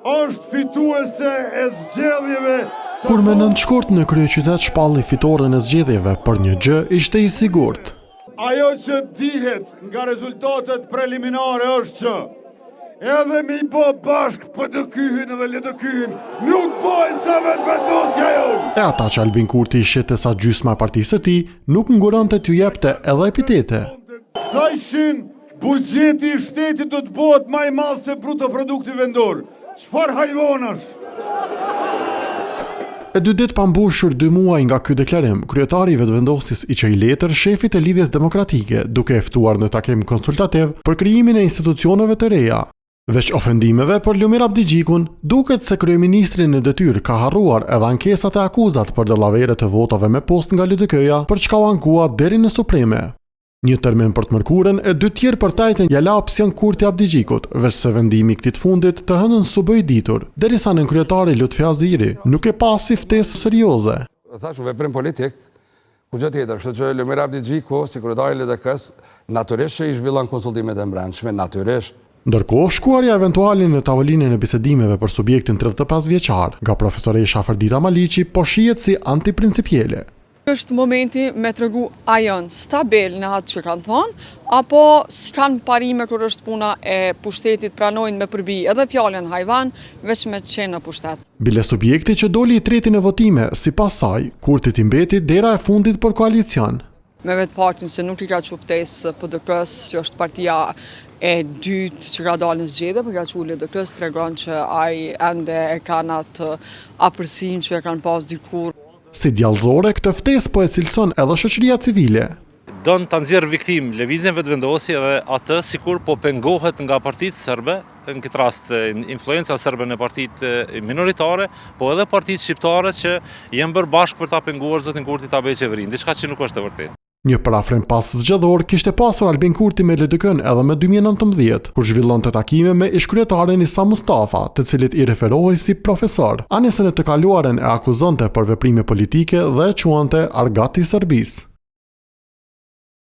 është fituese e zgjedhjeve. Kur me nëntshkurt në kryeqytet shpalli fitoren e zgjedhjeve, për një gjë ishte i sigurt. Ajo që dihet nga rezultatet preliminare është që edhe mi bo bashk PD-kyhin edhe LDK-kin nuk bojnë sa vetë vendosja jonë. E ata që Albin Kurti ishte sa gjysma partisë e tij, nuk ngurante t'ju jepte edhe epitete. Thajshin, buxheti i shtetit do të bëhet më i madh se bruto produkti vendor. Çfarë hajvonash? E 2 ditë pa mbushur 2 muaj nga ky deklarim, kryetari i vetëvendosjes i çoi letër shefit e Lidhjes Demokratike, duke e ftuar në takim konsultativ për krijimin e institucioneve të reja. Veç ofendimeve për Lumir Abdigjikun, duket se kryeministri në detyrë ka harruar edhe ankesat e akuzat për dallavere të votave me post nga LDK-ja, për çka u ankuat deri në Supreme. Një termin për të mërkurën e 2 tjerë për tajten ja la opsion Kurti Abdigjikut, veç se vendimi i këtij fundit të hënën së bëjditur, derisa nën kryetari Lutfi Aziri nuk e pasi ftesë serioze. Thash veprim politik, ku gjë tjetër, kështu që Lumir Abdigjiku, si kryetari i LDK-s, natyrisht që i zhvillon konsultimet e brendshme, natyrisht. Ndërkohë, shkuarja eventuale në tavolinën e bisedimeve për subjektin 35 vjeçar nga profesoresha Ferdita Maliqi po shihet si antiprincipiele. Është momenti me tregu a janë stabil në atë që kanë thonë, apo s'kanë parime kur është puna e pushtetit pranojnë me përbi edhe fjalën hajvan, veç me qenë në pushtet. Bile subjekti që doli i treti në votime, sipas saj, Kurtit i mbeti dera e fundit për koalicion. Me vetë partin se nuk i ka quftesë PDK-s, që është partia e dytë që ka dalë në zgjedhje, për ka qulli LDK-s tregon që ai ende e kanë atë apërsinë që e kanë pas dikur. Si djallëzore, këtë ftesë po e cilëson edhe shoqëria civile. Don ta nxjerr viktim lëvizjen vetëvendosje dhe atë sikur po pengohet nga partitë serbe, në këtë rast influenca serbe në partitë minoritare, po edhe partitë shqiptare që janë bërë bashkë për ta penguar zotin Kurti ta bëjë qeverinë, diçka që nuk është e vërtetë. Një parafrem pas zgjedhor kishte pasur Albin Kurti me LDK-n edhe me 2019, kur zhvillonte takime me ish-kryetarin Isa Mustafa, të cilit i referohej si profesor, anëse në të kaluaren e akuzonte për veprime politike dhe e quante Argati i Serbisë.